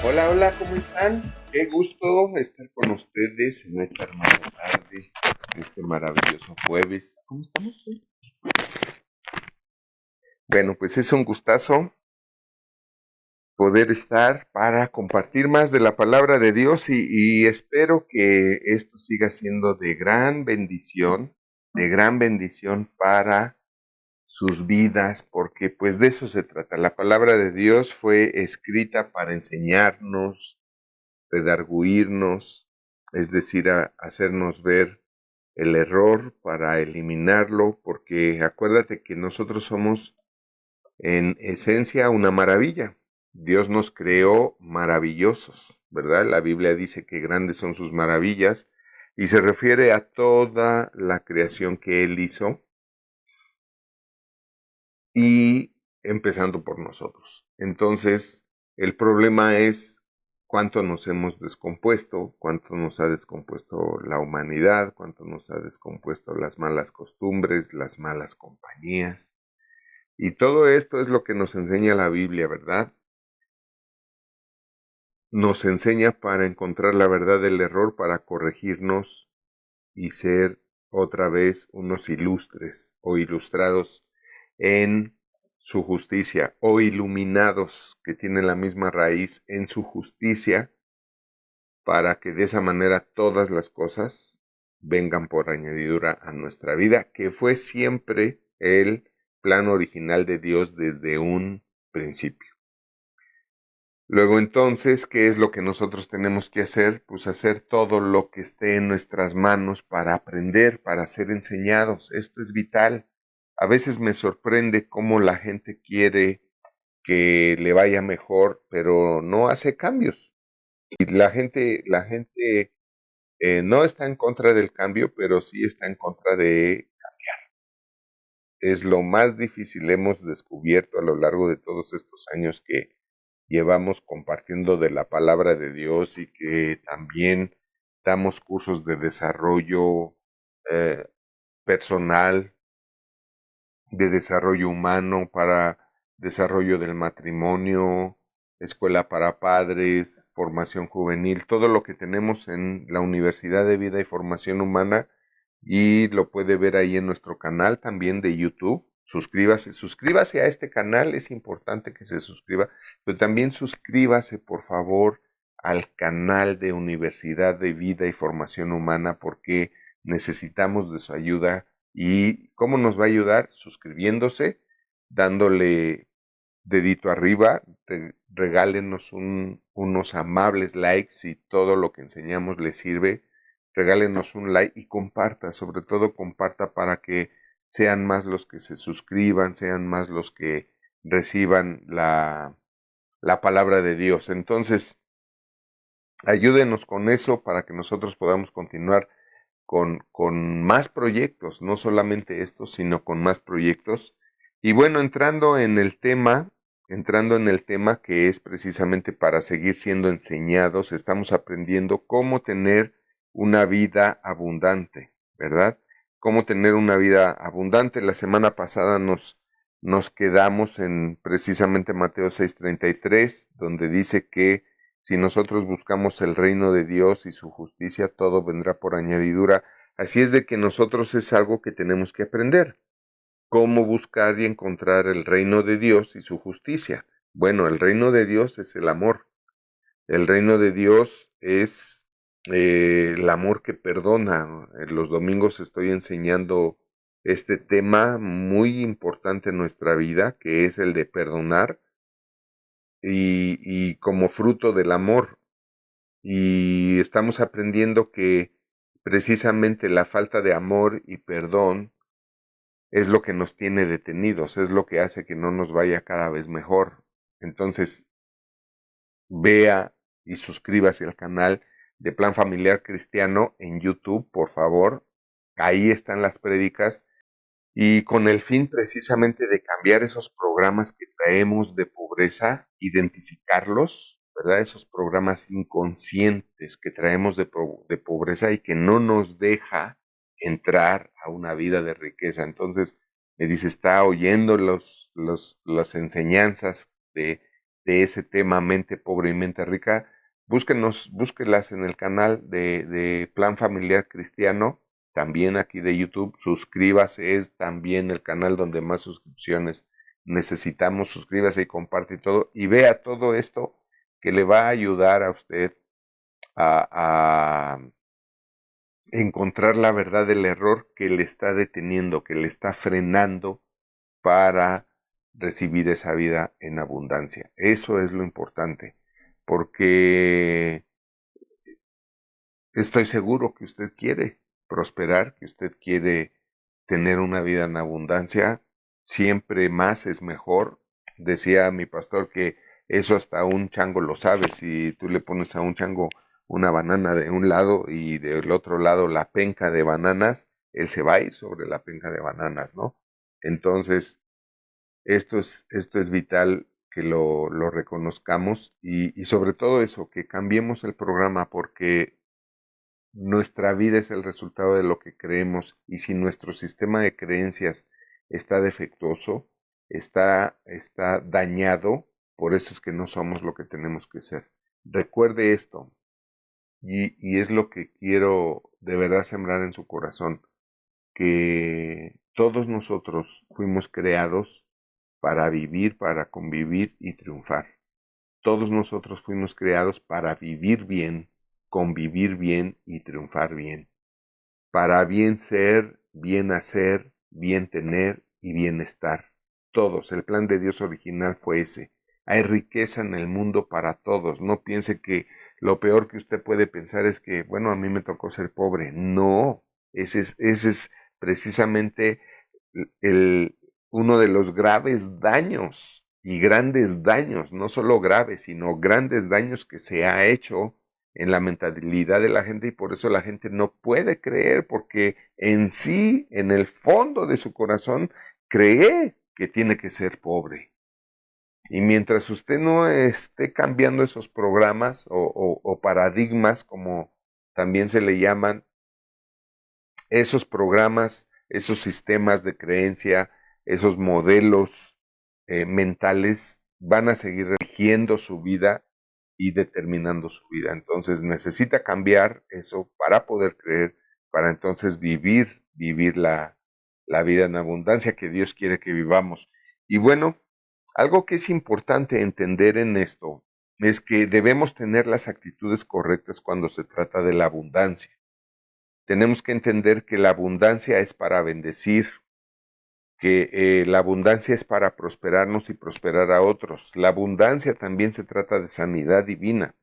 Hola, hola, ¿cómo están? Qué gusto estar con ustedes en esta hermosa tarde, en este maravilloso jueves. ¿Cómo estamos hoy? Bueno, pues es un gustazo poder estar para compartir más de la palabra de Dios y espero que esto siga siendo de gran bendición para sus vidas, porque pues de eso se trata. La palabra de Dios fue escrita para enseñarnos, redarguirnos, es decir, hacernos ver el error para eliminarlo, porque acuérdate que nosotros somos en esencia una maravilla. Dios nos creó maravillosos, ¿verdad? La Biblia dice que grandes son sus maravillas y se refiere a toda la creación que Él hizo y empezando por nosotros. Entonces, el problema es cuánto nos hemos descompuesto, cuánto nos ha descompuesto la humanidad, cuánto nos ha descompuesto las malas costumbres, las malas compañías. Y todo esto es lo que nos enseña la Biblia, ¿verdad? Nos enseña para encontrar la verdad del error, para corregirnos y ser otra vez unos ilustres o ilustrados en su justicia o iluminados que tienen la misma raíz en su justicia para que de esa manera todas las cosas vengan por añadidura a nuestra vida, que fue siempre el plan original de Dios desde un principio. Luego entonces, ¿qué es lo que nosotros tenemos que hacer? Pues hacer todo lo que esté en nuestras manos para aprender, para ser enseñados. Esto es vital. A veces me sorprende cómo la gente quiere que le vaya mejor, pero no hace cambios. Y la gente no está en contra del cambio, pero sí está en contra de... Es lo más difícil, hemos descubierto a lo largo de todos estos años que llevamos compartiendo de la palabra de Dios y que también damos cursos de desarrollo eh, personal, de desarrollo humano, para desarrollo del matrimonio, escuela para padres, formación juvenil, todo lo que tenemos en la Universidad de Vida y Formación Humana y lo puede ver ahí en nuestro canal también de YouTube. Suscríbase a este canal, es importante que se suscriba, pero también suscríbase por favor al canal de Universidad de Vida y Formación Humana porque necesitamos de su ayuda. ¿Y cómo nos va a ayudar? Suscribiéndose, dándole dedito arriba, regálenos unos amables likes si todo lo que enseñamos les sirve, regálenos un like y comparta, sobre todo comparta para que sean más los que se suscriban, sean más los que reciban la palabra de Dios. Entonces, ayúdenos con eso para que nosotros podamos continuar con más proyectos, no solamente estos, sino con más proyectos. Y bueno, entrando en el tema que es precisamente para seguir siendo enseñados, estamos aprendiendo cómo tener una vida abundante, ¿verdad? Cómo tener una vida abundante. La semana pasada nos quedamos en precisamente Mateo 6:33, donde dice que si nosotros buscamos el reino de Dios y su justicia, todo vendrá por añadidura. Así es de que nosotros es algo que tenemos que aprender. ¿Cómo buscar y encontrar el reino de Dios y su justicia? Bueno, el reino de Dios es el amor. El reino de Dios es el amor que perdona. En los domingos estoy enseñando este tema muy importante en nuestra vida, que es el de perdonar y como fruto del amor. Y estamos aprendiendo que precisamente la falta de amor y perdón es lo que nos tiene detenidos, es lo que hace que no nos vaya cada vez mejor. Entonces, vea y suscríbase al canal de Plan Familiar Cristiano en YouTube, por favor. Ahí están las prédicas y con el fin precisamente de cambiar esos programas que traemos de pobreza, identificarlos, ¿verdad? Esos programas inconscientes que traemos de pobreza y que no nos deja entrar a una vida de riqueza. Entonces, me dice, está oyendo las enseñanzas de ese tema Mente Pobre y Mente Rica, búsquenlas en el canal de Plan Familiar Cristiano, también aquí de YouTube. Suscríbase, es también el canal donde más suscripciones necesitamos. Suscríbase y comparte todo y vea todo esto que le va a ayudar a usted a encontrar la verdad del error que le está deteniendo, que le está frenando para recibir esa vida en abundancia. Eso es lo importante, porque estoy seguro que usted quiere prosperar, que usted quiere tener una vida en abundancia. Siempre más es mejor. Decía mi pastor que eso hasta un chango lo sabe. Si tú le pones a un chango una banana de un lado y del otro lado la penca de bananas, él se va a ir sobre la penca de bananas, ¿no? Entonces, esto es vital que lo reconozcamos y sobre todo eso, que cambiemos el programa porque nuestra vida es el resultado de lo que creemos y si nuestro sistema de creencias está defectuoso, está dañado, por eso es que no somos lo que tenemos que ser. Recuerde esto y es lo que quiero de verdad sembrar en su corazón, que todos nosotros fuimos creados para vivir, para convivir y triunfar. Todos nosotros fuimos creados para vivir bien, convivir bien y triunfar bien. Para bien ser, bien hacer, bien tener y bienestar. Todos. El plan de Dios original fue ese. Hay riqueza en el mundo para todos. No piense que lo peor que usted puede pensar es que, bueno, a mí me tocó ser pobre. No. Ese es precisamente el, uno de los graves daños y grandes daños, no solo graves, sino grandes daños que se ha hecho en la mentalidad de la gente y por eso la gente no puede creer porque en sí, en el fondo de su corazón, cree que tiene que ser pobre. Y mientras usted no esté cambiando esos programas o paradigmas, como también se le llaman, esos programas, esos sistemas de creencia, esos modelos mentales van a seguir rigiendo su vida y determinando su vida. Entonces necesita cambiar eso para poder creer, para entonces vivir la vida en abundancia que Dios quiere que vivamos. Y bueno, algo que es importante entender en esto es que debemos tener las actitudes correctas cuando se trata de la abundancia. Tenemos que entender que la abundancia es para bendecir, que la abundancia es para prosperarnos y prosperar a otros. La abundancia también se trata de sanidad divina.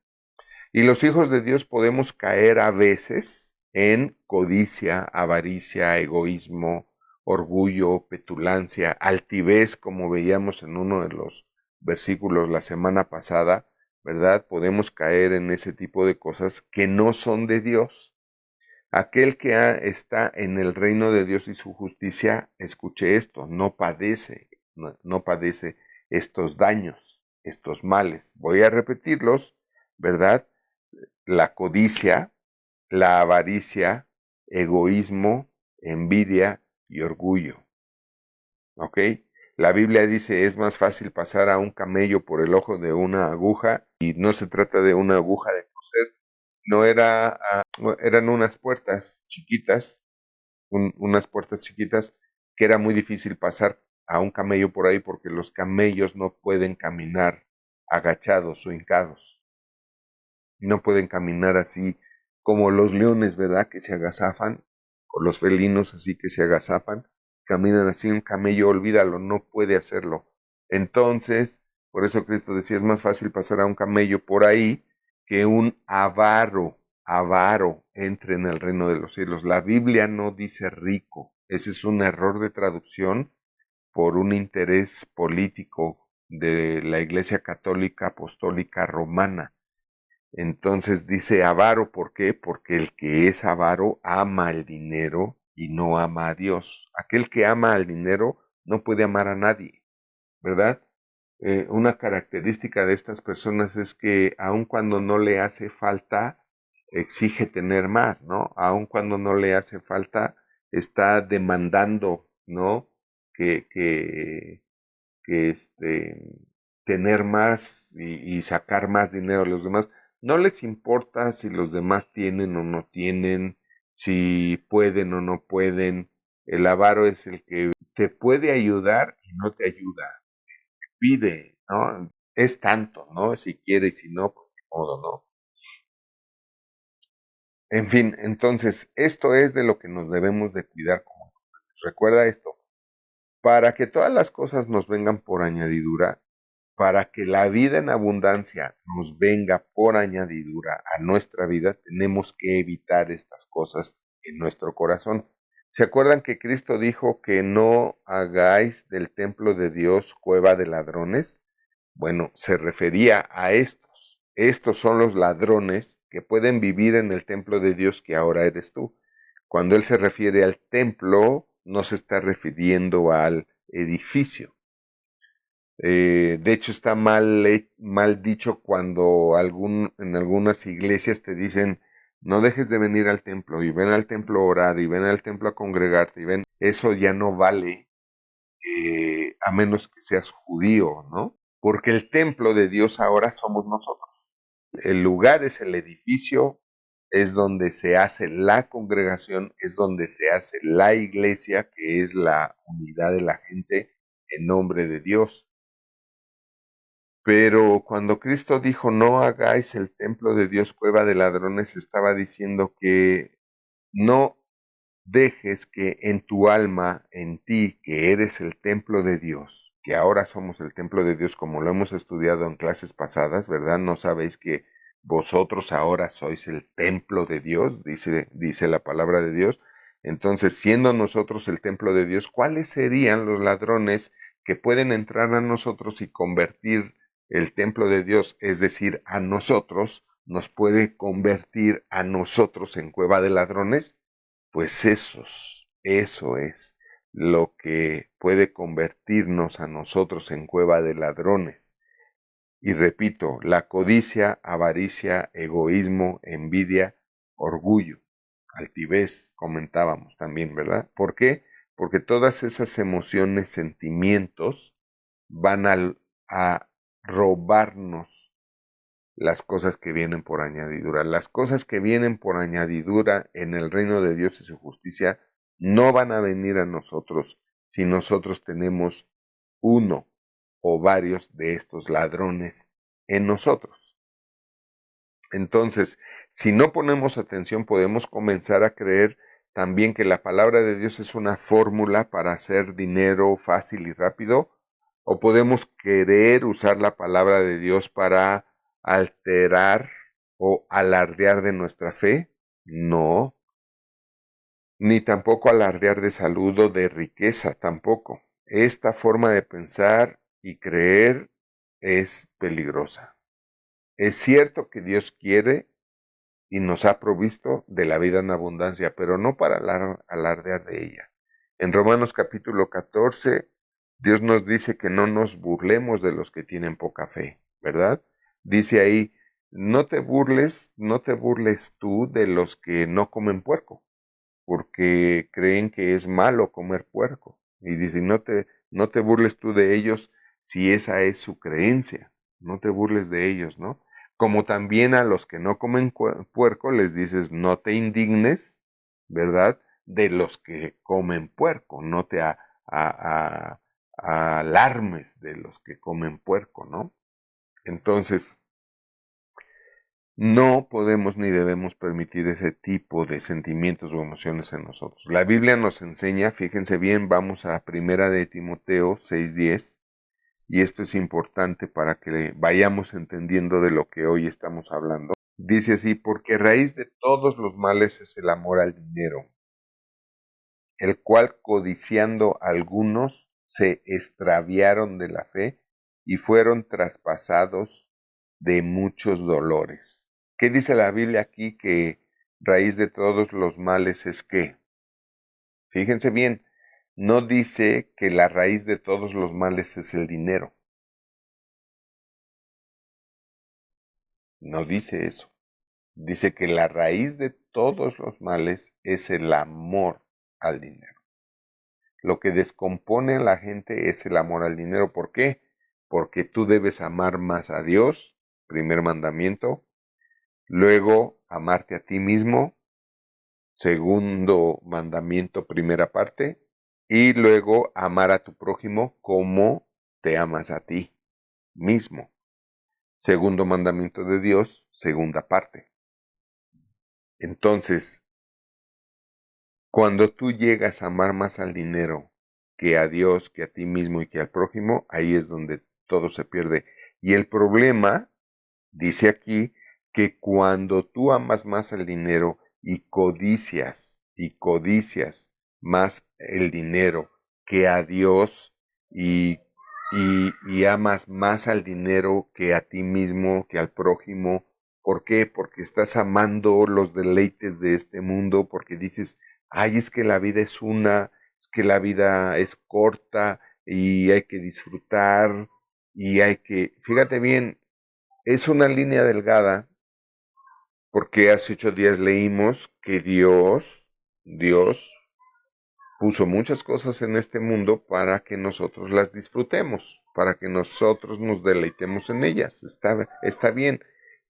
Y los hijos de Dios podemos caer a veces en codicia, avaricia, egoísmo, orgullo, petulancia, altivez, como veíamos en uno de los versículos la semana pasada, ¿verdad? Podemos caer en ese tipo de cosas que no son de Dios. Aquel que está en el reino de Dios y su justicia, escuche esto, no padece estos daños, estos males. Voy a repetirlos, ¿verdad? La codicia, la avaricia, egoísmo, envidia y orgullo. ¿Ok? La Biblia dice es más fácil pasar a un camello por el ojo de una aguja y no se trata de una aguja de coser, sino eran unas puertas chiquitas, unas puertas chiquitas que era muy difícil pasar a un camello por ahí porque los camellos no pueden caminar agachados o hincados. No pueden caminar así como los leones, ¿verdad? Que se agazafan, o los felinos así que se agazafan, caminan así, un camello, olvídalo, no puede hacerlo. Entonces, por eso Cristo decía, es más fácil pasar a un camello por ahí que un avaro entre en el reino de los cielos. La Biblia no dice rico, ese es un error de traducción por un interés político de la Iglesia Católica Apostólica Romana. Entonces dice avaro, ¿por qué? Porque el que es avaro ama el dinero y no ama a Dios. Aquel que ama al dinero no puede amar a nadie, ¿verdad? Una característica de estas personas es que aun cuando no le hace falta, exige tener más, ¿no? Aun cuando no le hace falta, está demandando, ¿no? Que, que, que tener más y sacar más dinero a los demás. No les importa si los demás tienen o no tienen, si pueden o no pueden. El avaro es el que te puede ayudar y no te ayuda. Pide, ¿no? Es tanto, ¿no? Si quiere y si no, pues de modo, ¿no? En fin, entonces, esto es de lo que nos debemos de cuidar como hombres. Recuerda esto, para que todas las cosas nos vengan por añadidura, para que la vida en abundancia nos venga por añadidura a nuestra vida, tenemos que evitar estas cosas en nuestro corazón. ¿Se acuerdan que Cristo dijo que no hagáis del templo de Dios cueva de ladrones? Bueno, se refería a estos. Estos son los ladrones que pueden vivir en el templo de Dios que ahora eres tú. Cuando Él se refiere al templo, no se está refiriendo al edificio. De hecho, está mal dicho cuando en algunas iglesias te dicen, no dejes de venir al templo y ven al templo a orar y ven al templo a congregarte y ven, eso ya no vale a menos que seas judío, ¿no? Porque el templo de Dios ahora somos nosotros. El lugar es el edificio, es donde se hace la congregación, es donde se hace la iglesia, que es la unidad de la gente en nombre de Dios. Pero cuando Cristo dijo, no hagáis el templo de Dios cueva de ladrones, estaba diciendo que no dejes que en tu alma, en ti, que eres el templo de Dios, que ahora somos el templo de Dios, como lo hemos estudiado en clases pasadas, ¿verdad? ¿No sabéis que vosotros ahora sois el templo de Dios? Dice la palabra de Dios. Entonces, siendo nosotros el templo de Dios, ¿cuáles serían los ladrones que pueden entrar a nosotros y convertir el templo de Dios, es decir, a nosotros, nos puede convertir a nosotros en cueva de ladrones? Pues eso es lo que puede convertirnos a nosotros en cueva de ladrones. Y repito, la codicia, avaricia, egoísmo, envidia, orgullo, altivez, comentábamos también, ¿verdad? ¿Por qué? Porque todas esas emociones, sentimientos, van a robarnos las cosas que vienen por añadidura. Las cosas que vienen por añadidura en el reino de Dios y su justicia no van a venir a nosotros si nosotros tenemos uno o varios de estos ladrones en nosotros. Entonces, si no ponemos atención, podemos comenzar a creer también que la palabra de Dios es una fórmula para hacer dinero fácil y rápido, o podemos querer usar la palabra de Dios para alterar o alardear de nuestra fe. No, ni tampoco alardear de salud o de riqueza, tampoco. Esta forma de pensar y creer es peligrosa. Es cierto que Dios quiere y nos ha provisto de la vida en abundancia, pero no para alardear de ella. En Romanos capítulo 14, Dios nos dice que no nos burlemos de los que tienen poca fe, ¿verdad? Dice ahí, no te burles tú de los que no comen puerco, porque creen que es malo comer puerco. Y dice, no te burles tú de ellos si esa es su creencia. No te burles de ellos, ¿no? Como también a los que no comen puerco les dices, no te indignes, ¿verdad? De los que comen puerco, no te alarmes de los que comen puerco, ¿no? Entonces, no podemos ni debemos permitir ese tipo de sentimientos o emociones en nosotros. La Biblia nos enseña, fíjense bien, vamos a Primera de Timoteo 6:10, y esto es importante para que vayamos entendiendo de lo que hoy estamos hablando. Dice así, porque raíz de todos los males es el amor al dinero, el cual codiciando algunos se extraviaron de la fe y fueron traspasados de muchos dolores. ¿Qué dice la Biblia aquí? Que raíz de todos los males es qué. Fíjense bien, no dice que la raíz de todos los males es el dinero. No dice eso. Dice que la raíz de todos los males es el amor al dinero. Lo que descompone a la gente es el amor al dinero. ¿Por qué? porque tú debes amar más a Dios, primer mandamiento, luego amarte a ti mismo, segundo mandamiento, primera parte, y luego amar a tu prójimo como te amas a ti mismo. Segundo mandamiento de Dios, segunda parte. Entonces, cuando tú llegas a amar más al dinero que a Dios, que a ti mismo y que al prójimo, ahí es donde todo se pierde. Y el problema, dice aquí, que cuando tú amas más al dinero y codicias más el dinero que a Dios y amas más al dinero que a ti mismo, que al prójimo, ¿por qué? Porque estás amando los deleites de este mundo, porque dices, ay, es que la vida es una, es que la vida es corta y hay que disfrutar y hay que, fíjate bien, es una línea delgada porque hace 8 días leímos que Dios puso muchas cosas en este mundo para que nosotros las disfrutemos, para que nosotros nos deleitemos en ellas. Está bien,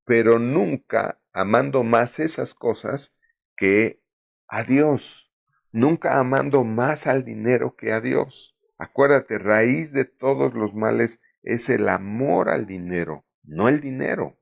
pero nunca amando más esas cosas que a Dios, nunca amando más al dinero que a Dios. Acuérdate, raíz de todos los males es el amor al dinero, no el dinero.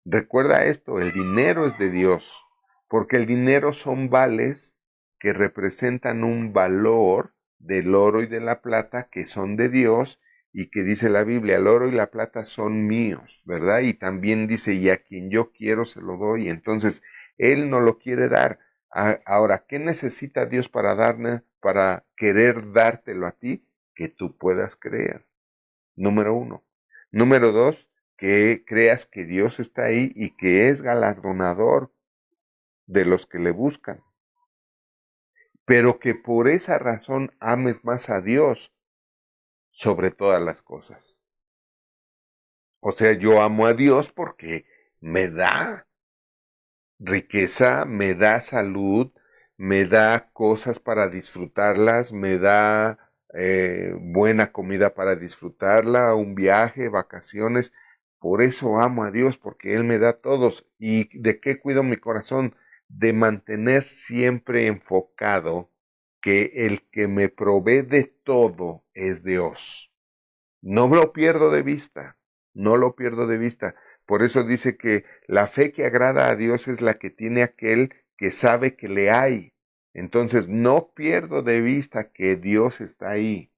Recuerda esto, el dinero es de Dios, porque el dinero son vales que representan un valor del oro y de la plata que son de Dios y que dice la Biblia, el oro y la plata son míos, ¿verdad? Y también dice, y a quien yo quiero se lo doy. Entonces, Él no lo quiere dar. Ahora, ¿qué necesita Dios para darle, para querer dártelo a ti? Que tú puedas creer. Número uno. Número dos, que creas que Dios está ahí y que es galardonador de los que le buscan, pero que por esa razón ames más a Dios sobre todas las cosas. O sea, yo amo a Dios porque me da riqueza, me da salud, me da cosas para disfrutarlas, me da buena comida para disfrutarla, un viaje, vacaciones. Por eso amo a Dios, porque Él me da todos. ¿Y de qué cuido mi corazón? De mantener siempre enfocado que el que me provee de todo es Dios. No lo pierdo de vista, no lo pierdo de vista. Por eso dice que la fe que agrada a Dios es la que tiene aquel que sabe que le hay. Entonces no pierdo de vista que Dios está ahí,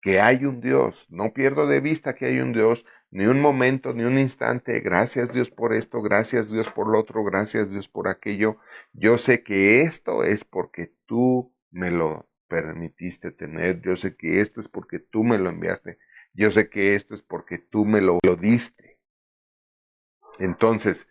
que hay un Dios. No pierdo de vista que hay un Dios, ni un momento, ni un instante. Gracias Dios por esto, gracias Dios por lo otro, gracias Dios por aquello. Yo sé que esto es porque tú me lo permitiste tener. Yo sé que esto es porque tú me lo enviaste. Yo sé que esto es porque tú me lo diste. Entonces,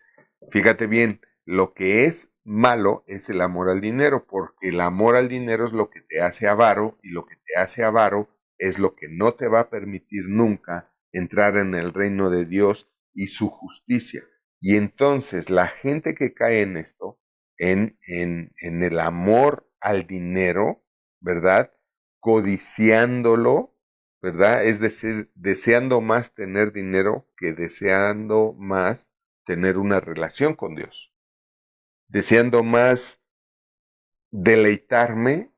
fíjate bien, lo que es malo es el amor al dinero, porque el amor al dinero es lo que te hace avaro y lo que te hace avaro es lo que no te va a permitir nunca entrar en el reino de Dios y su justicia. Y entonces la gente que cae en esto, en el amor al dinero, ¿verdad? Codiciándolo, ¿verdad? Es decir, deseando más tener dinero que deseando más tener una relación con Dios, deseando más deleitarme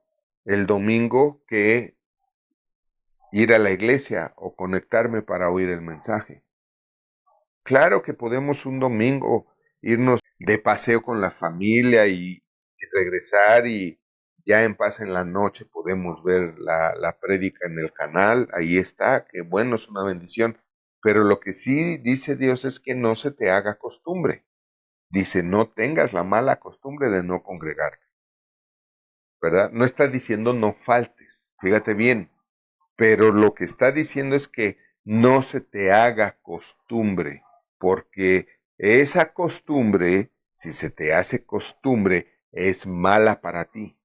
el domingo que ir a la iglesia o conectarme para oír el mensaje. Claro que podemos un domingo irnos de paseo con la familia y regresar y ya en paz en la noche podemos ver la prédica en el canal, ahí está, que bueno, es una bendición. Pero lo que sí dice Dios es que no se te haga costumbre. Dice, no tengas la mala costumbre de no congregarte, ¿verdad? No está diciendo no faltes, fíjate bien, pero lo que está diciendo es que no se te haga costumbre, porque esa costumbre, si se te hace costumbre, es mala para ti.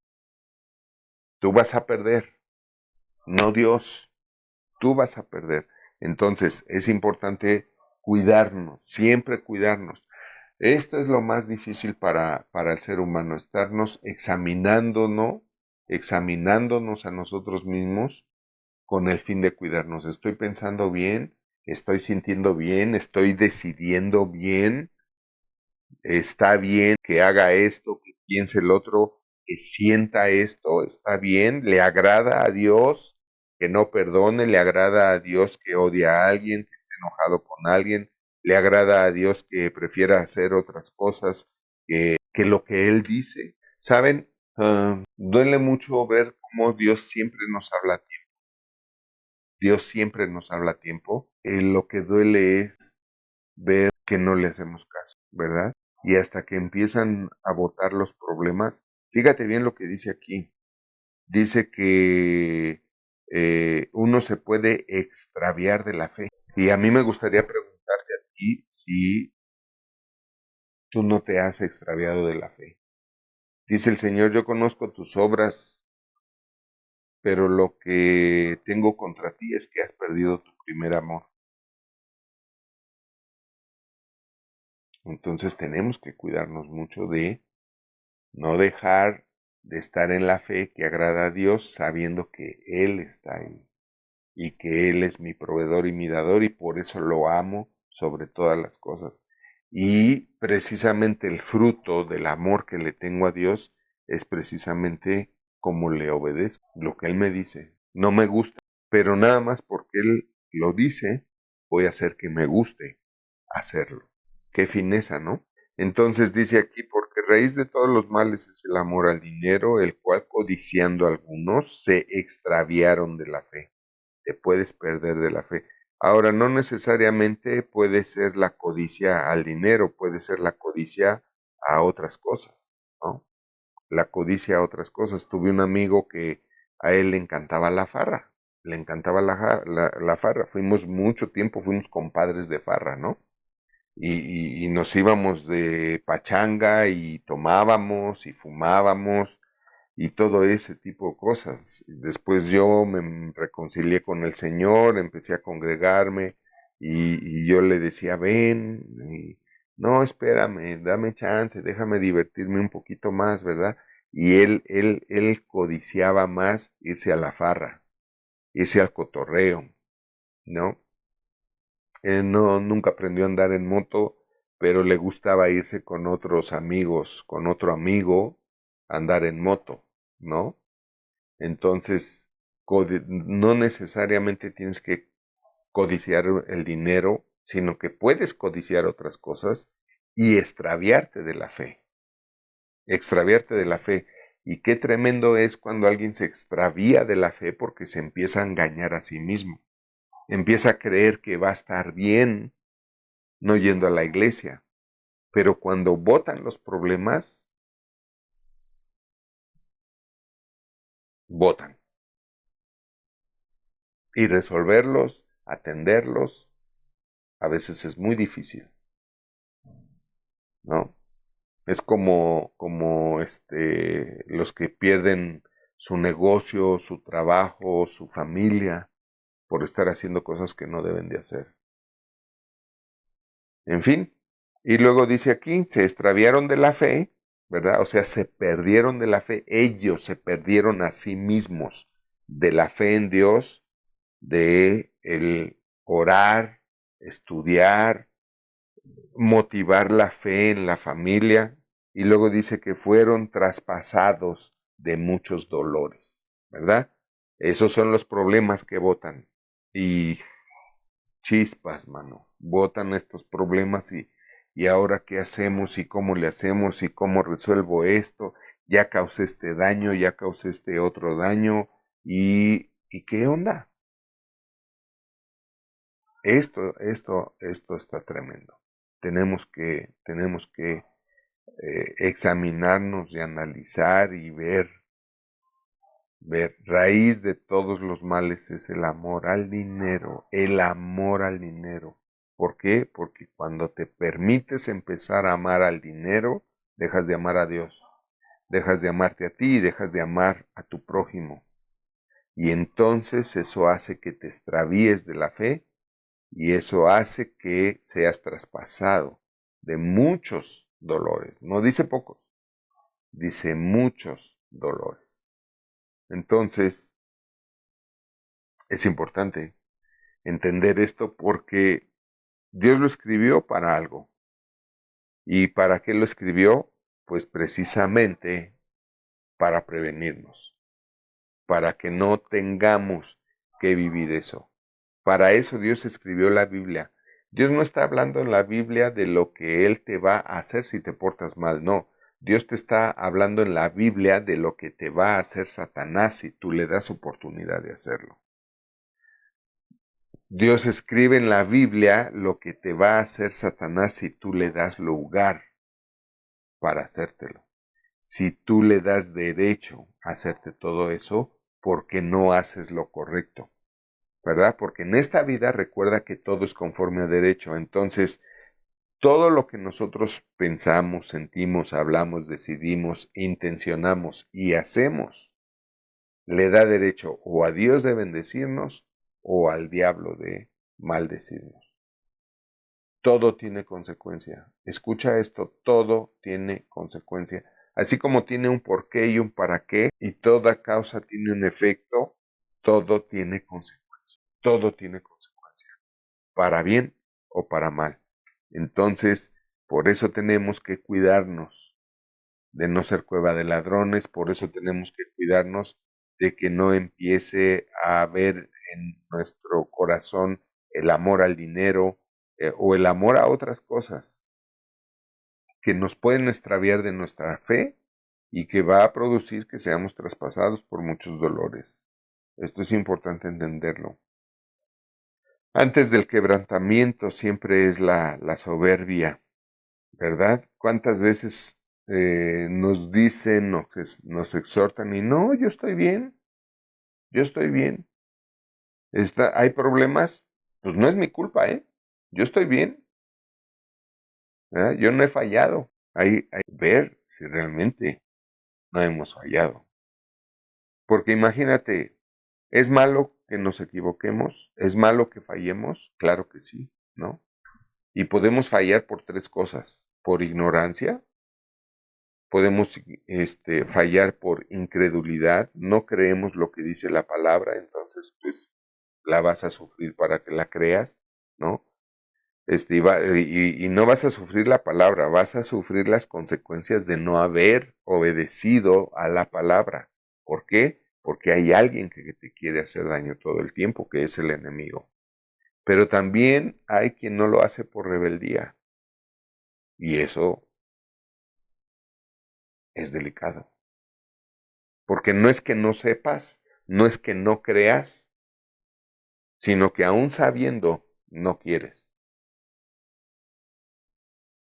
Tú vas a perder, no Dios, tú vas a perder. Entonces es importante cuidarnos, siempre cuidarnos. Esto es lo más difícil para el ser humano, estarnos examinándonos a nosotros mismos con el fin de cuidarnos. ¿Estoy pensando bien? estoy sintiendo bien, estoy decidiendo bien, está bien que haga esto, que piense el otro, que sienta esto, está bien, le agrada a Dios que no perdone, le agrada a Dios que odia a alguien, que esté enojado con alguien, le agrada a Dios que prefiera hacer otras cosas que lo que Él dice. ¿Saben? Duele mucho ver cómo Dios siempre nos habla a tiempo. Dios siempre nos habla a tiempo. Lo que duele es ver que no le hacemos caso, ¿verdad? Y hasta que empiezan a botar los problemas, fíjate bien lo que dice aquí. Dice que uno se puede extraviar de la fe. Y a mí me gustaría preguntarte a ti si tú no te has extraviado de la fe. Dice el Señor, yo conozco tus obras, pero lo que tengo contra ti es que has perdido tu primer amor. Entonces tenemos que cuidarnos mucho de no dejar de estar en la fe que agrada a Dios sabiendo que Él está ahí y que Él es mi proveedor y mi dador y por eso lo amo sobre todas las cosas. Y precisamente el fruto del amor que le tengo a Dios es precisamente como le obedezco, lo que Él me dice. No me gusta, pero nada más porque Él lo dice, voy a hacer que me guste hacerlo. Qué fineza, ¿no? Entonces dice aquí, porque raíz de todos los males es el amor al dinero, el cual codiciando algunos se extraviaron de la fe. Te puedes perder de la fe. Ahora, no necesariamente puede ser la codicia al dinero, puede ser la codicia a otras cosas, ¿no? La codicia a otras cosas. Tuve un amigo que a él le encantaba la farra, le encantaba la farra. Fuimos mucho tiempo, fuimos compadres de farra, ¿no? Y nos íbamos de pachanga y tomábamos y fumábamos y todo ese tipo de cosas. Después yo me reconcilié con el Señor, empecé a congregarme y yo le decía, ven, y, no, espérame, dame chance, déjame divertirme un poquito más, ¿verdad? Y él codiciaba más irse a la farra, irse al cotorreo, ¿no? No, nunca aprendió a andar en moto, pero le gustaba irse con otros amigos, con otro amigo, a andar en moto, ¿no? Entonces, no necesariamente tienes que codiciar el dinero, sino que puedes codiciar otras cosas y extraviarte de la fe, extraviarte de la fe. Y qué tremendo es cuando alguien se extravía de la fe porque se empieza a engañar a sí mismo, empieza a creer que va a estar bien no yendo a la iglesia, pero cuando botan los problemas, botan. Y resolverlos, atenderlos, a veces es muy difícil, ¿no? Es como los que pierden su negocio, su trabajo, su familia, por estar haciendo cosas que no deben de hacer. En fin, y luego dice aquí, se extraviaron de la fe, ¿verdad? O sea, se perdieron de la fe, ellos se perdieron a sí mismos de la fe en Dios, de el orar, estudiar, motivar la fe en la familia, y luego dice que fueron traspasados de muchos dolores, ¿verdad? Esos son los problemas que votan. Y chispas, mano, votan estos problemas y ahora qué hacemos y cómo le hacemos y cómo resuelvo esto, ya causé este daño, ya causé este otro daño y qué onda. Esto está tremendo. Tenemos que examinarnos y analizar y ver, raíz de todos los males es el amor al dinero, el amor al dinero. ¿Por qué? Porque cuando te permites empezar a amar al dinero, dejas de amar a Dios, dejas de amarte a ti y dejas de amar a tu prójimo. Y entonces eso hace que te extravíes de la fe y eso hace que seas traspasado de muchos dolores. No dice pocos, dice muchos dolores. Entonces, es importante entender esto porque Dios lo escribió para algo. ¿Y para qué lo escribió? Pues precisamente para prevenirnos, para que no tengamos que vivir eso. Para eso Dios escribió la Biblia. Dios no está hablando en la Biblia de lo que Él te va a hacer si te portas mal, no. Dios te está hablando en la Biblia de lo que te va a hacer Satanás si tú le das oportunidad de hacerlo. Dios escribe en la Biblia lo que te va a hacer Satanás si tú le das lugar para hacértelo. Si tú le das derecho a hacerte todo eso, porque no haces lo correcto, ¿verdad? Porque en esta vida recuerda que todo es conforme a derecho. Entonces, todo lo que nosotros pensamos, sentimos, hablamos, decidimos, intencionamos y hacemos, le da derecho o a Dios de bendecirnos o al diablo de maldecirnos. Todo tiene consecuencia. Escucha esto, todo tiene consecuencia. Así como tiene un porqué y un para qué, y toda causa tiene un efecto, todo tiene consecuencia. Todo tiene consecuencia, para bien o para mal. Entonces, por eso tenemos que cuidarnos de no ser cueva de ladrones, por eso tenemos que cuidarnos de que no empiece a haber en nuestro corazón el amor al dinero o el amor a otras cosas que nos pueden extraviar de nuestra fe y que va a producir que seamos traspasados por muchos dolores. Esto es importante entenderlo. Antes del quebrantamiento siempre es la soberbia, ¿verdad? ¿Cuántas veces nos dicen o que nos exhortan y no, yo estoy bien, yo estoy bien? ¿Hay problemas? Pues no es mi culpa, ¿eh? Yo estoy bien, ¿verdad? Yo no he fallado. Hay que ver si realmente no hemos fallado. Porque imagínate, ¿es malo que nos equivoquemos? ¿Es malo que fallemos? Claro que sí, ¿no? Y podemos fallar por tres cosas. Por ignorancia, podemos fallar por incredulidad, no creemos lo que dice la palabra, entonces pues la vas a sufrir para que la creas, ¿no? Y no vas a sufrir la palabra, vas a sufrir las consecuencias de no haber obedecido a la palabra. ¿Por qué? Porque hay alguien que te quiere hacer daño todo el tiempo, que es el enemigo. Pero también hay quien no lo hace por rebeldía. Y eso es delicado. Porque no es que no sepas, no es que no creas, sino que aún sabiendo, no quieres.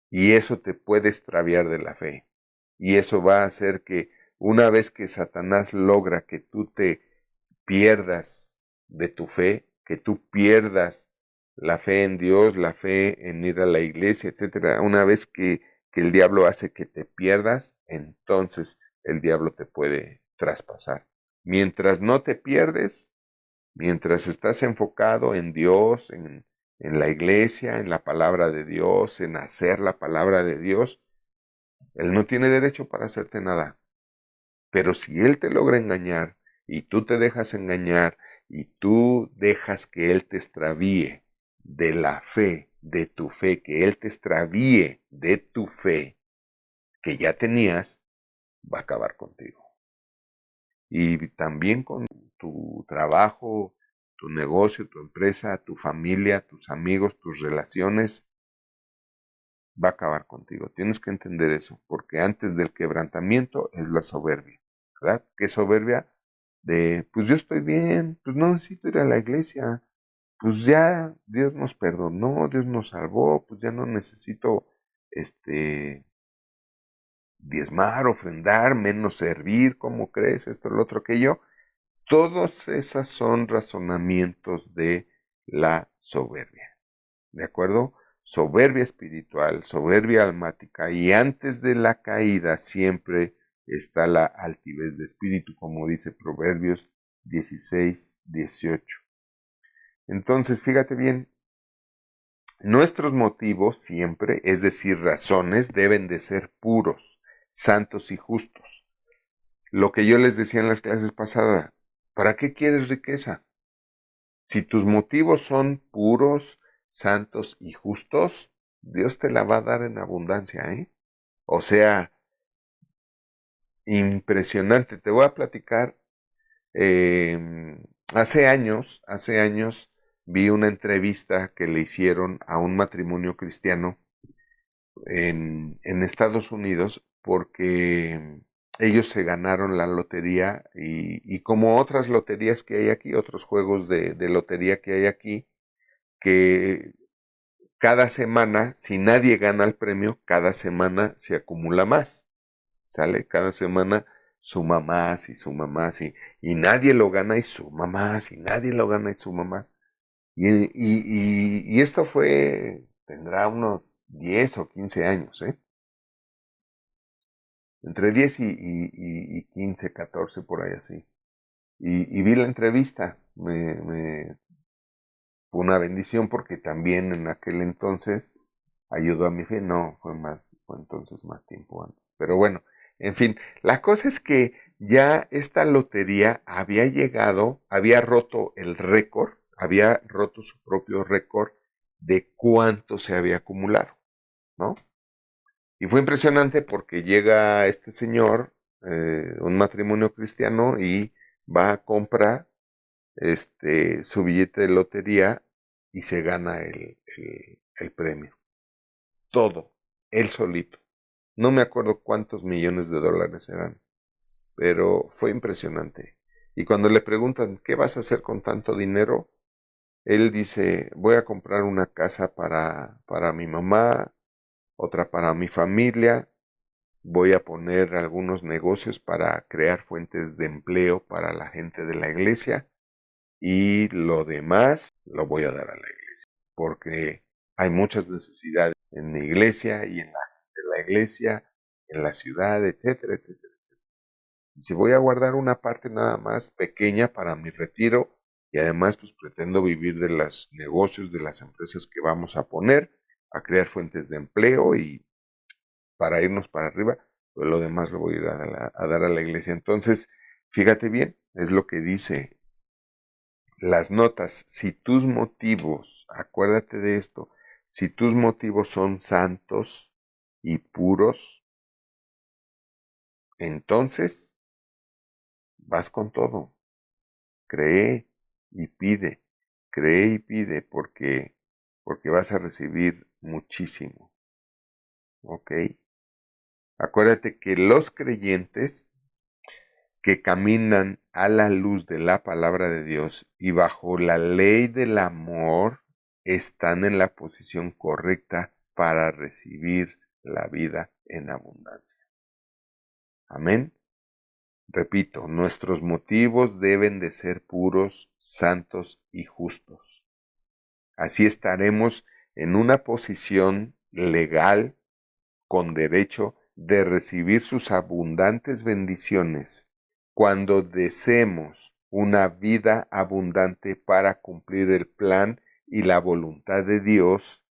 Y eso te puede extraviar de la fe. Y eso va a hacer que una vez que Satanás logra que tú te pierdas de tu fe, que tú pierdas la fe en Dios, la fe en ir a la iglesia, etcétera, una vez que el diablo hace que te pierdas, entonces el diablo te puede traspasar. Mientras no te pierdes, mientras estás enfocado en Dios, en la iglesia, en la palabra de Dios, en hacer la palabra de Dios, Él no tiene derecho para hacerte nada. Pero si Él te logra engañar y tú te dejas engañar y tú dejas que Él te extravíe de la fe, de tu fe, que Él te extravíe de tu fe que ya tenías, va a acabar contigo. Y también con tu trabajo, tu negocio, tu empresa, tu familia, tus amigos, tus relaciones, va a acabar contigo. Tienes que entender eso, porque antes del quebrantamiento es la soberbia, ¿verdad? ¿Qué soberbia? De, pues yo estoy bien, pues no necesito ir a la iglesia, pues ya Dios nos perdonó, Dios nos salvó, pues ya no necesito, diezmar, ofrendar, menos servir, ¿cómo crees? Esto, lo otro, aquello. Todos esos son razonamientos de la soberbia, ¿de acuerdo? Soberbia espiritual, soberbia almática, y antes de la caída siempre está la altivez de espíritu, como dice Proverbios 16:18. Entonces, fíjate bien, nuestros motivos siempre, es decir, razones, deben de ser puros, santos y justos. Lo que yo les decía en las clases pasadas, ¿para qué quieres riqueza? Si tus motivos son puros, santos y justos, Dios te la va a dar en abundancia, ¿eh? O sea, impresionante. Te voy a platicar. Hace años vi una entrevista que le hicieron a un matrimonio cristiano en Estados Unidos porque ellos se ganaron la lotería y como otras loterías que hay aquí, otros juegos de lotería que hay aquí, que cada semana, si nadie gana el premio, cada semana se acumula más, ¿sale? Cada semana suma más y suma más y nadie lo gana y suma más y nadie lo gana y suma más. Y esto tendrá unos 10 o 15 años, ¿eh? Entre 10 y 15, 14 por ahí así. Y vi la entrevista, fue una bendición porque también en aquel entonces ayudó a mi fe, no, fue entonces más tiempo antes. Pero bueno, en fin, la cosa es que ya esta lotería había roto el récord, había roto su propio récord de cuánto se había acumulado, ¿no? Y fue impresionante porque llega este señor, un matrimonio cristiano, y va a comprar su billete de lotería y se gana el premio. Todo, él solito. No me acuerdo cuántos millones de dólares eran, pero fue impresionante. Y cuando le preguntan, ¿qué vas a hacer con tanto dinero? Él dice, voy a comprar una casa para mi mamá, otra para mi familia, voy a poner algunos negocios para crear fuentes de empleo para la gente de la iglesia y lo demás lo voy a dar a la iglesia, porque hay muchas necesidades en mi iglesia y en la iglesia, en la ciudad, etcétera, etcétera, etcétera. Y si voy a guardar una parte nada más pequeña para mi retiro y además pues pretendo vivir de los negocios de las empresas que vamos a poner, a crear fuentes de empleo y para irnos para arriba, pues lo demás lo voy a ir a dar a la iglesia. Entonces, fíjate bien, es lo que dice las notas. Si tus motivos, acuérdate de esto, si tus motivos son santos y puros, entonces vas con todo. Cree y pide, cree y pide porque vas a recibir muchísimo. ¿Ok? Acuérdate que los creyentes que caminan a la luz de la palabra de Dios y bajo la ley del amor están en la posición correcta para recibir la vida en abundancia. Amén. Repito, nuestros motivos deben de ser puros, santos y justos. Así estaremos en una posición legal con derecho de recibir sus abundantes bendiciones cuando deseemos una vida abundante para cumplir el plan y la voluntad de Dios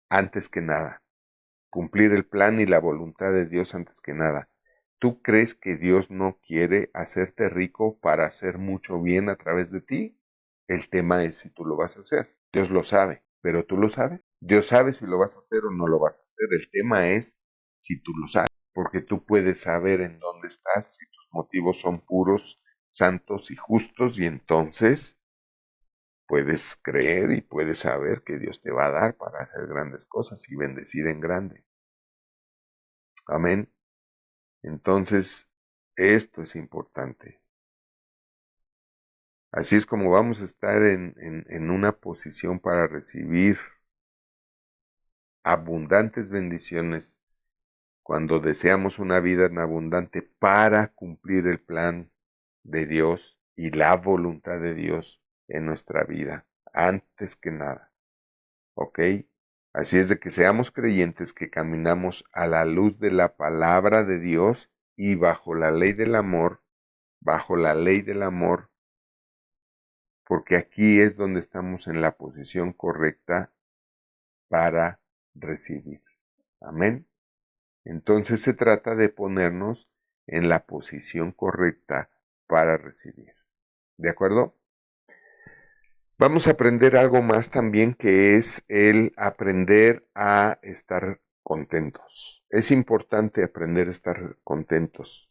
antes que nada. Cumplir el plan y la voluntad de Dios antes que nada. ¿Tú crees que Dios no quiere hacerte rico para hacer mucho bien a través de ti? El tema es si tú lo vas a hacer. Dios lo sabe, pero tú lo sabes. Dios sabe si lo vas a hacer o no lo vas a hacer. El tema es si tú lo sabes, porque tú puedes saber en dónde estás, si tus motivos son puros, santos y justos, y entonces puedes creer y puedes saber que Dios te va a dar para hacer grandes cosas y bendecir en grande. Amén. Entonces, esto es importante. Así es como vamos a estar en una posición para recibir abundantes bendiciones cuando deseamos una vida en abundante para cumplir el plan de Dios y la voluntad de Dios en nuestra vida, antes que nada. ¿Ok? Así es de que seamos creyentes que caminamos a la luz de la palabra de Dios y bajo la ley del amor, bajo la ley del amor, porque aquí es donde estamos en la posición correcta para recibir. Amén. Entonces se trata de ponernos en la posición correcta para recibir. ¿De acuerdo? Vamos a aprender algo más también, que es el aprender a estar contentos. Es importante aprender a estar contentos.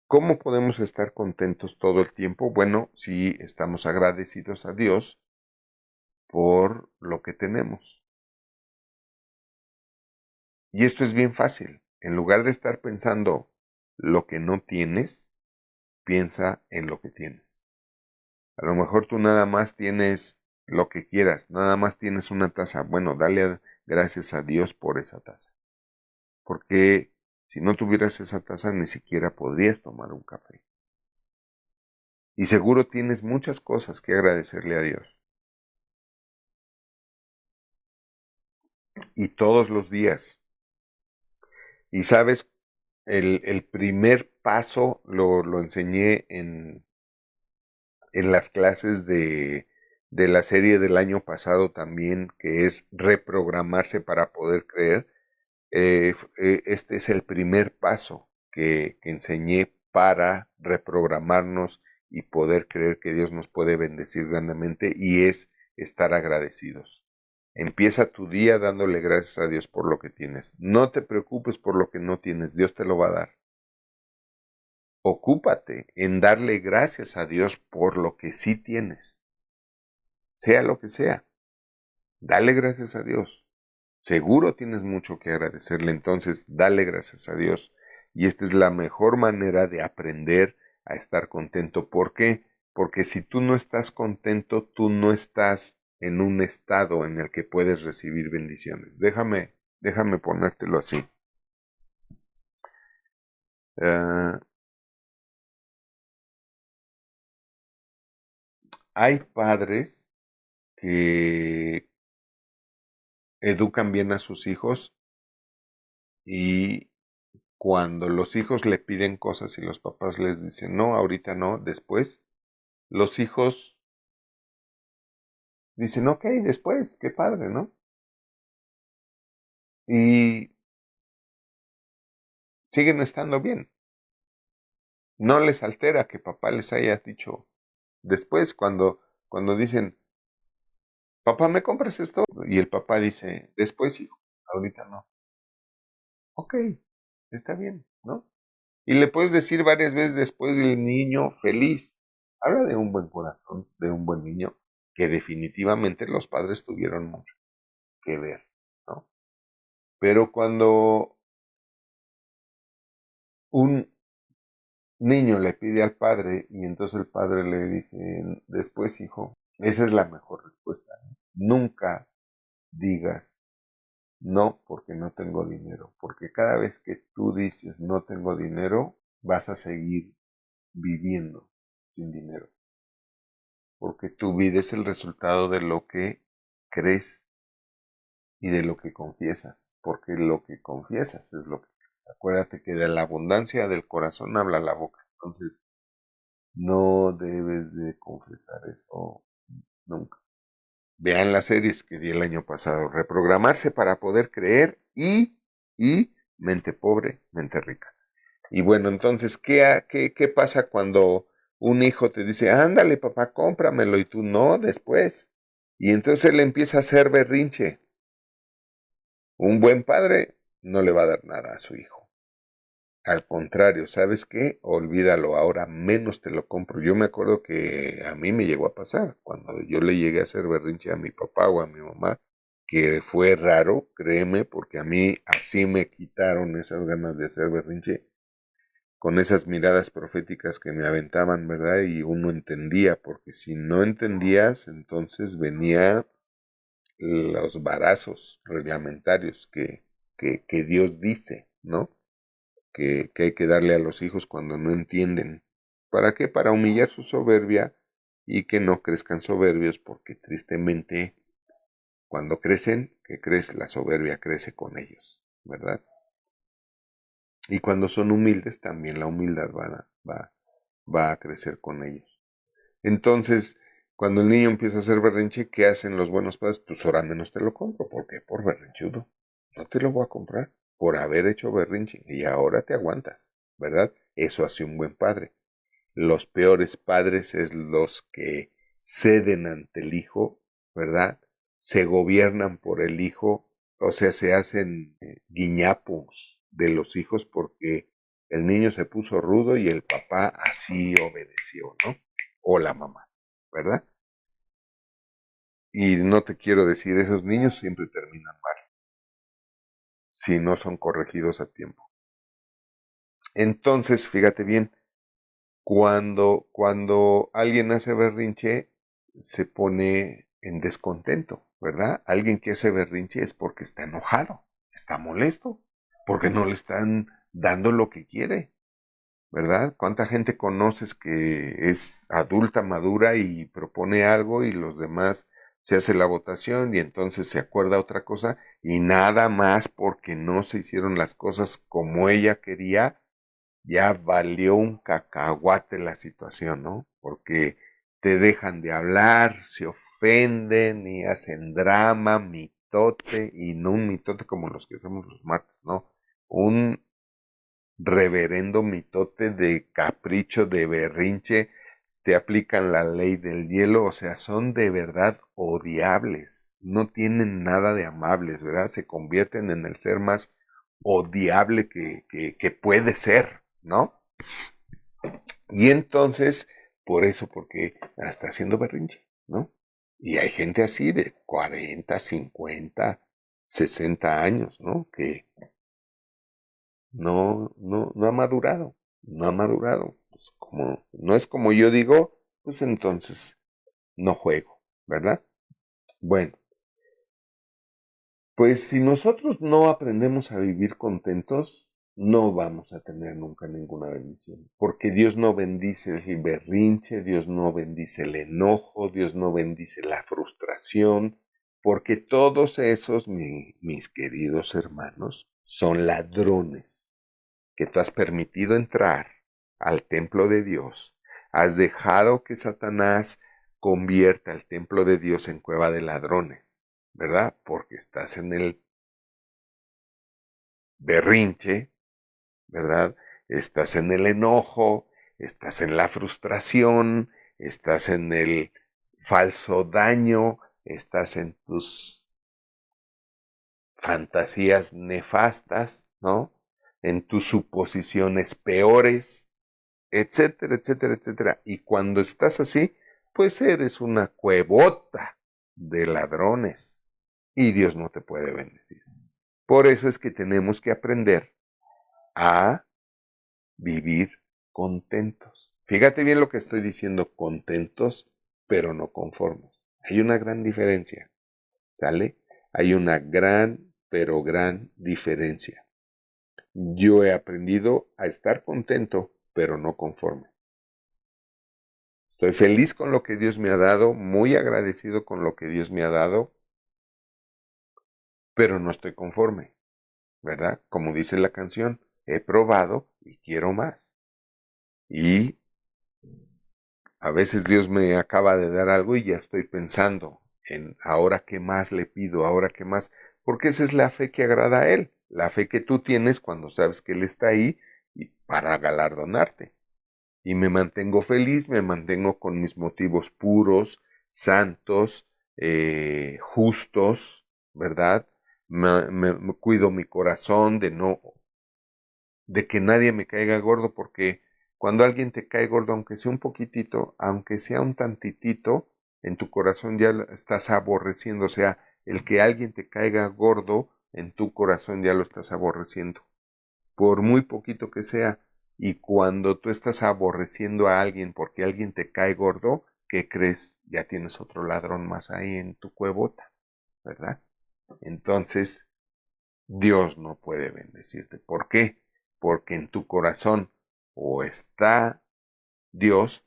¿Cómo podemos estar contentos todo el tiempo? Bueno, si estamos agradecidos a Dios por lo que tenemos. Y esto es bien fácil. En lugar de estar pensando lo que no tienes, piensa en lo que tienes. A lo mejor tú nada más tienes lo que quieras, nada más tienes una taza. Bueno, gracias a Dios por esa taza. Porque si no tuvieras esa taza, ni siquiera podrías tomar un café. Y seguro tienes muchas cosas que agradecerle a Dios. Y todos los días. Y sabes, el primer paso lo enseñé en las clases de la serie del año pasado también, que es reprogramarse para poder creer. Este es el primer paso que enseñé para reprogramarnos y poder creer que Dios nos puede bendecir grandemente, y es estar agradecidos. Empieza tu día dándole gracias a Dios por lo que tienes. No te preocupes por lo que no tienes, Dios te lo va a dar. Ocúpate en darle gracias a Dios por lo que sí tienes, sea lo que sea. Dale gracias a Dios. Seguro tienes mucho que agradecerle, entonces dale gracias a Dios. Y esta es la mejor manera de aprender a estar contento. ¿Por qué? Porque si tú no estás contento, tú no estás en un estado en el que puedes recibir bendiciones. Déjame ponértelo así. Uh, Hay padres que educan bien a sus hijos, y cuando los hijos le piden cosas y los papás les dicen no, ahorita no, después, los hijos dicen ok, después, qué padre, ¿no? Y siguen estando bien. No les altera que papá les haya dicho después, cuando dicen, papá, ¿me compras esto? Y el papá dice, después, hijo, ahorita no. Ok, está bien, ¿no? Y le puedes decir varias veces después, del niño feliz. Habla de un buen corazón, de un buen niño, que definitivamente los padres tuvieron mucho que ver, ¿no? Pero cuando un niño le pide al padre y entonces el padre le dice, después, hijo, esa es la mejor respuesta, ¿no? Nunca digas no porque no tengo dinero, porque cada vez que tú dices no tengo dinero, vas a seguir viviendo sin dinero, porque tu vida es el resultado de lo que crees y de lo que confiesas, porque lo que confiesas es lo que crees. Acuérdate que de la abundancia del corazón habla la boca, entonces no debes de confesar eso nunca. Vean las series que di el año pasado, reprogramarse para poder creer, y mente pobre, mente rica. Y bueno, entonces, ¿qué pasa cuando un hijo te dice, ándale papá, cómpramelo, y tú no, después? Y entonces él empieza a hacer berrinche. Un buen padre no le va a dar nada a su hijo. Al contrario, ¿sabes qué? Olvídalo, ahora menos te lo compro. Yo me acuerdo que a mí me llegó a pasar cuando yo le llegué a hacer berrinche a mi papá o a mi mamá, que fue raro, créeme, porque a mí así me quitaron esas ganas de hacer berrinche, con esas miradas proféticas que me aventaban, ¿verdad? Y uno entendía, porque si no entendías, entonces venía los varazos reglamentarios que Dios dice, ¿no? Que hay que darle a los hijos cuando no entienden. ¿Para qué? Para humillar su soberbia y que no crezcan soberbios, porque tristemente cuando crecen, ¿qué crees? La soberbia crece con ellos, ¿verdad? Y cuando son humildes, también la humildad va a crecer con ellos. Entonces, cuando el niño empieza a hacer berrinche, ¿qué hacen los buenos padres? Pues ahora menos te lo compro. ¿Por qué? Por berrinchudo. No te lo voy a comprar por haber hecho berrinche y ahora te aguantas, ¿verdad? Eso hace un buen padre. Los peores padres es los que ceden ante el hijo, ¿verdad? Se gobiernan por el hijo, o sea, se hacen guiñapos de los hijos porque el niño se puso rudo y el papá así obedeció, ¿no? O la mamá, ¿verdad? Y no te quiero decir, esos niños siempre terminan mal si no son corregidos a tiempo. Entonces, fíjate bien, cuando alguien hace berrinche, se pone en descontento, ¿verdad? Alguien que hace berrinche es porque está enojado, está molesto, porque no le están dando lo que quiere, ¿verdad? ¿Cuánta gente conoces que es adulta, madura y propone algo y los demás se hace la votación y entonces se acuerda otra cosa y nada más porque no se hicieron las cosas como ella quería, ya valió un cacahuate la situación, ¿no? Porque te dejan de hablar, se ofenden y hacen drama, mitote, y no un mitote como los que hacemos los martes, no. Un reverendo mitote de capricho, de berrinche, te aplican la ley del hielo, o sea, son de verdad odiables, no tienen nada de amables, ¿verdad? Se convierten en el ser más odiable que puede ser, ¿no? Y entonces, por eso, porque está haciendo berrinche, ¿no? Y hay gente así de 40, 50, 60 años, ¿no? Que no ha madurado, no ha madurado. Pues como no es como yo digo, pues entonces no juego, ¿verdad? Bueno, pues si nosotros no aprendemos a vivir contentos, no vamos a tener nunca ninguna bendición. Porque Dios no bendice el berrinche, Dios no bendice el enojo, Dios no bendice la frustración, porque todos esos, mis queridos hermanos, son ladrones que tú has permitido entrar al templo de Dios. Has dejado que Satanás convierta el templo de Dios en cueva de ladrones, ¿verdad? Porque estás en el berrinche, ¿verdad? Estás en el enojo, estás en la frustración, estás en el falso daño, estás en tus fantasías nefastas, ¿no? En tus suposiciones peores, etcétera, etcétera, etcétera. Y cuando estás así, pues eres una cuevota de ladrones y Dios no te puede bendecir. Por eso es que tenemos que aprender a vivir contentos. Fíjate bien lo que estoy diciendo, contentos, pero no conformes. Hay una gran diferencia, ¿sale? Hay una gran, pero gran diferencia. Yo he aprendido a estar contento, pero no conforme. Estoy feliz con lo que Dios me ha dado, muy agradecido con lo que Dios me ha dado, pero no estoy conforme, ¿verdad? Como dice la canción, he probado y quiero más. Y a veces Dios me acaba de dar algo y ya estoy pensando en ahora qué más le pido, ahora qué más, porque esa es la fe que agrada a Él, la fe que tú tienes cuando sabes que Él está ahí y para galardonarte. Y me mantengo feliz, me mantengo con mis motivos puros, santos, justos, ¿verdad? Me cuido mi corazón de que nadie me caiga gordo, porque cuando alguien te cae gordo, aunque sea un poquitito, aunque sea un tantitito, en tu corazón ya lo estás aborreciendo, o sea, el que alguien te caiga gordo, en tu corazón ya lo estás aborreciendo por muy poquito que sea. Y cuando tú estás aborreciendo a alguien porque alguien te cae gordo, ¿qué crees? Ya tienes otro ladrón más ahí en tu cuevota, ¿verdad? Entonces, Dios no puede bendecirte. ¿Por qué? Porque en tu corazón o está Dios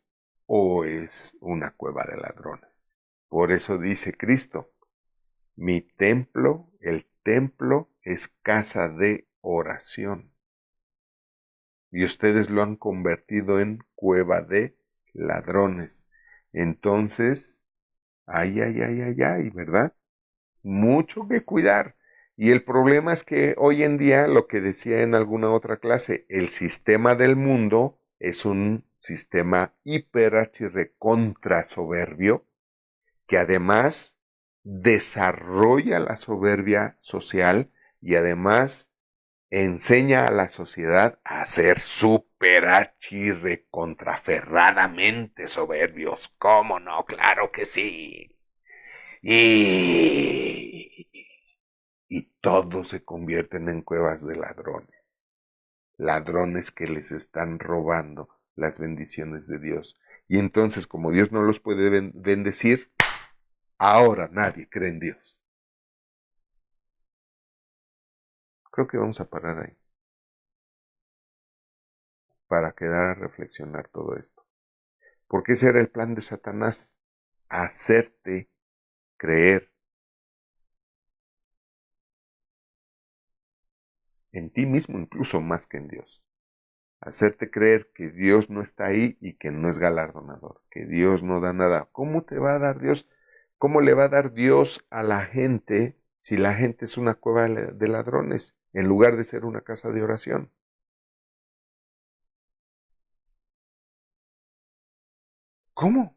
o es una cueva de ladrones. Por eso dice Cristo, mi templo, el templo es casa de oración y ustedes lo han convertido en cueva de ladrones. Entonces, ay, ¿verdad? Mucho que cuidar. Y el problema es que hoy en día, lo que decía en alguna otra clase, el sistema del mundo es un sistema hiper archi recontra soberbio que además desarrolla la soberbia social y además enseña a la sociedad a ser súper archi recontraferradamente soberbios. ¿Cómo no? Claro que sí. Y todos se convierten en cuevas de ladrones. Ladrones que les están robando las bendiciones de Dios. Y entonces, como Dios no los puede bendecir, ahora nadie cree en Dios. Creo que vamos a parar ahí para quedar a reflexionar todo esto. Porque ese era el plan de Satanás, hacerte creer en ti mismo, incluso más que en Dios. Hacerte creer que Dios no está ahí y que no es galardonador, que Dios no da nada. ¿Cómo te va a dar Dios? ¿Cómo le va a dar Dios a la gente si la gente es una cueva de ladrones en lugar de ser una casa de oración? ¿Cómo?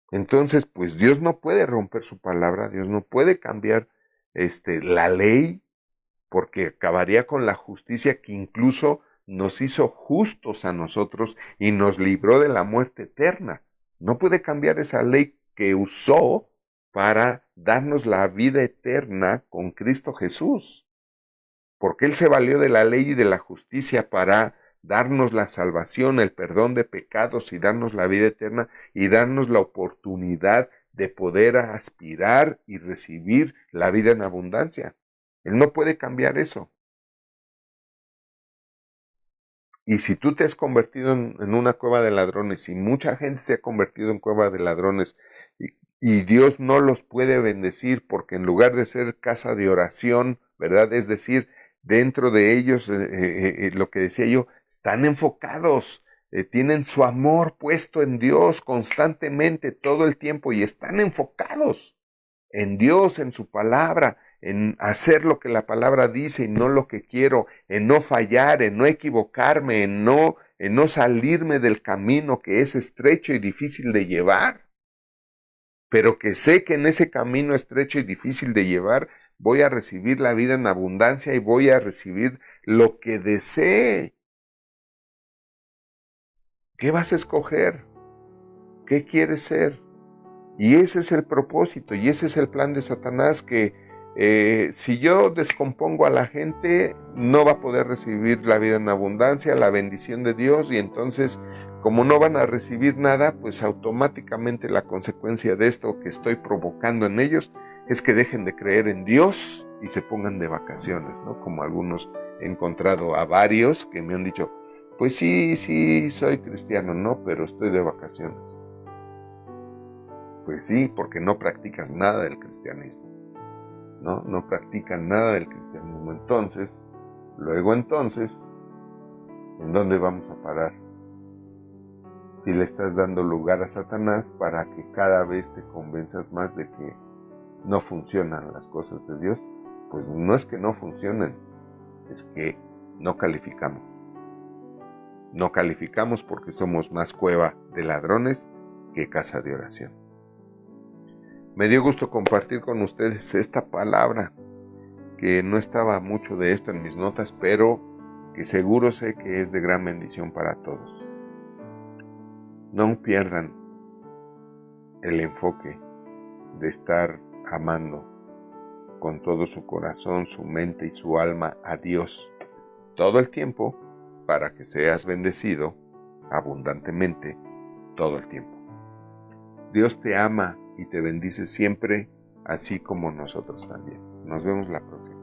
Entonces, pues Dios no puede romper su palabra, Dios no puede cambiar la ley, porque acabaría con la justicia que incluso nos hizo justos a nosotros y nos libró de la muerte eterna. No puede cambiar esa ley que usó para darnos la vida eterna con Cristo Jesús, porque Él se valió de la ley y de la justicia para darnos la salvación, el perdón de pecados y darnos la vida eterna y darnos la oportunidad de poder aspirar y recibir la vida en abundancia. Él no puede cambiar eso. Y si tú te has convertido en una cueva de ladrones y mucha gente se ha convertido en cueva de ladrones y Dios no los puede bendecir porque en lugar de ser casa de oración, ¿verdad? Es decir, dentro de ellos, lo que decía yo, están enfocados, tienen su amor puesto en Dios constantemente, todo el tiempo, y están enfocados en Dios, en su palabra, en hacer lo que la palabra dice y no lo que quiero, en no fallar, en no equivocarme, en no salirme del camino que es estrecho y difícil de llevar, pero que sé que en ese camino estrecho y difícil de llevar voy a recibir la vida en abundancia y voy a recibir lo que desee. ¿Qué vas a escoger? ¿Qué quieres ser? Y ese es el propósito y ese es el plan de Satanás, que si yo descompongo a la gente, no va a poder recibir la vida en abundancia, la bendición de Dios, y entonces, como no van a recibir nada, pues automáticamente la consecuencia de esto que estoy provocando en ellos es que dejen de creer en Dios y se pongan de vacaciones, ¿no? Como algunos he encontrado a varios que me han dicho, pues sí, soy cristiano, ¿no? Pero estoy de vacaciones. Pues sí, porque no practicas nada del cristianismo, ¿no? No practican nada del cristianismo. Entonces, ¿en dónde vamos a parar? Si le estás dando lugar a Satanás para que cada vez te convenzas más de que no funcionan las cosas de Dios, pues no es que no funcionen, es que no calificamos. No calificamos porque somos más cueva de ladrones que casa de oración. Me dio gusto compartir con ustedes esta palabra, que no estaba mucho de esto en mis notas, pero que seguro sé que es de gran bendición para todos. No pierdan el enfoque de estar amando con todo su corazón, su mente y su alma a Dios todo el tiempo, para que seas bendecido abundantemente todo el tiempo. Dios te ama y te bendice siempre, así como nosotros también. Nos vemos la próxima.